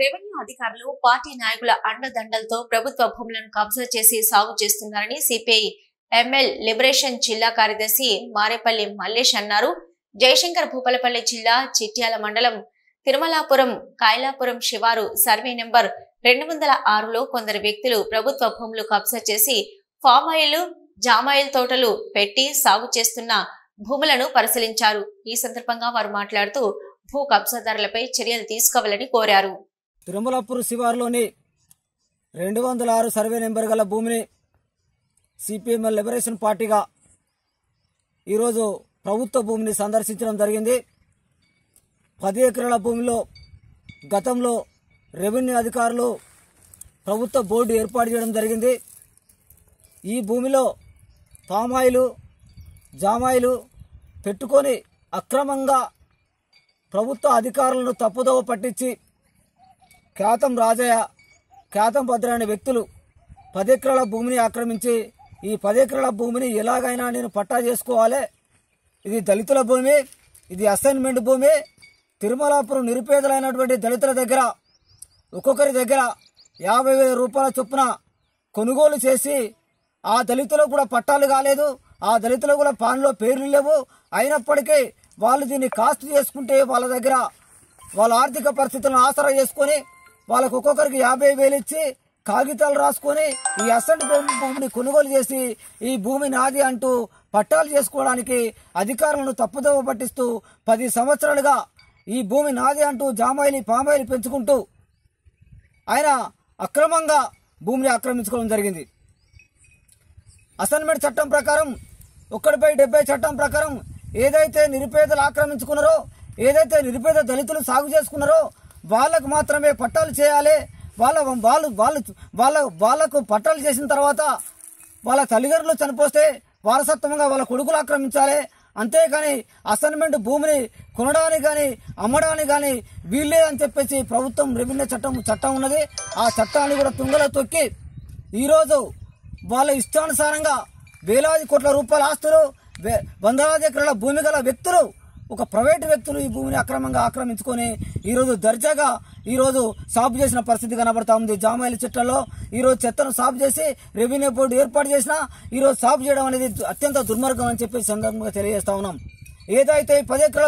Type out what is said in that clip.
Revenue అధికారులు party నాయకుల అండదండలతో ప్రభుత్వ భూములను కబ్జా చేసి సాగు చేస్తున్నారని సిపిఐ ఎంఎల్ లిబరేషన్ జిల్లా కార్యదర్శి మారేపల్లి మల్లేష్ అన్నారు. జయశంకర్ భూపాలపల్లి జిల్లా చిట్యాల మండలం తిరుమలాపురం కైలాపురం శివారు సర్వే నెంబర్ 206లో కొందరు వ్యక్తులు ప్రభుత్వ భూములు కబ్జా చేసి ఫామ్ ఆయిల్, జామాయిల్ తోటలు పెట్టి సాగు చేస్తున్న భూములను పరిశీలించారు. ఈ సందర్భంగా వారు మాట్లాడుతూ భూ కబ్జాదారులపై చర్యలు తీసుకోవాలని కోరారు. తిరుమలాపురం శివారులోని 206 సర్వే నెంబర్ గల భూమిని సిపిఎం లిబరేషన్ పార్టీగా ఈరోజు ప్రభుత్వ భూమిని సందర్శించడం జరిగింది. 10 ఎకరాల భూమిలో గతంలో రెవెన్యూ అధికారులు ప్రభుత్వ బోర్డు ఏర్పాటు చేయడం జరిగింది. ఈ భూమిలో పామాయిలు, జామాయిలు పెట్టుకొని అక్రమంగా ప్రభుత్వ అధికారులను తప్పుదోవ పట్టించి ఖ్యాతం రాజయ్య, ఖ్యాతం భద్ర అనే వ్యక్తులు 10 ఎకరాల భూమిని ఆక్రమించి ఈ 10 ఎకరాల భూమిని ఎలాగైనా నేను పట్టా చేసుకోవాలి, ఇది దళితుల భూమి, ఇది అసైన్మెంట్ భూమి, తిరుమలాపురం నిరుపేదలైనటువంటి దళితుల దగ్గర ఒక్కొక్కరి దగ్గర 50,000 రూపాయల చొప్పున కొనుగోలు చేసి ఆ దళితులకు కూడా పట్టాలు కాలేదు, ఆ దళితులకు కూడా పాన్లో పేర్లు లేవు. అయినప్పటికీ వాళ్ళు దీన్ని కాస్ట్ చేసుకుంటే వాళ్ళ దగ్గర వాళ్ళ ఆర్థిక పరిస్థితులను ఆసరా చేసుకొని వాళ్ళకు ఒక్కొక్కరికి 50,000 ఇచ్చి కాగితాలు రాసుకొని ఈ అసెంట్ భూమిని కొనుగోలు చేసి ఈ భూమి నాది అంటూ పట్టాలు చేసుకోవడానికి అధికారులను తప్పుదోవ పట్టిస్తూ 10 సంవత్సరాలుగా ఈ భూమి నాది అంటూ జామాయిలు, పామాయిలు పెంచుకుంటూ ఆయన అక్రమంగా భూమిని ఆక్రమించుకోవడం జరిగింది. అసైన్మెంట్ చట్టం ప్రకారం 1/70 చట్టం ప్రకారం ఏదైతే నిరుపేదలు ఆక్రమించుకున్నారో, ఏదైతే నిరుపేద దళితులు సాగు చేసుకున్నారో వాళ్లకు మాత్రమే పట్టాలు చేయాలి. వాళ్లకు పట్టాలు చేసిన తర్వాత వాళ్ళ తల్లిదండ్రులు చనిపోతే వారసత్వంగా వాళ్ళ కొడుకులు ఆక్రమించాలి. అంతేకాని అసైన్మెంట్ భూమిని కొనడానికి కానీ అమ్మడానికి కానీ వీళ్ళే అని చెప్పేసి ప్రభుత్వం రెవెన్యూ చట్టం ఉన్నది. ఆ చట్టాన్ని కూడా తుంగలో తొక్కి ఈరోజు వాళ్ళ ఇష్టానుసారంగా వేలాది కోట్ల రూపాయల ఆస్తులు, వందలాది ఎకరాల భూమి గల వ్యక్తులు, ఒక ప్రైవేటు వ్యక్తులు ఈ భూమిని అక్రమంగా ఆక్రమించుకొని ఈరోజు దర్జాగా ఈరోజు సాగు చేసిన పరిస్థితి కనబడతా ఉంది. జామాయిల చెట్లలో ఈరోజు చెత్తను సాగు చేసి రెవెన్యూ బోర్డు ఏర్పాటు చేసినా ఈరోజు సాగు చేయడం అనేది అత్యంత దుర్మార్గం అని చెప్పి సందర్భంగా తెలియజేస్తా ఉన్నాం. ఏదైతే 10 ఎకరాల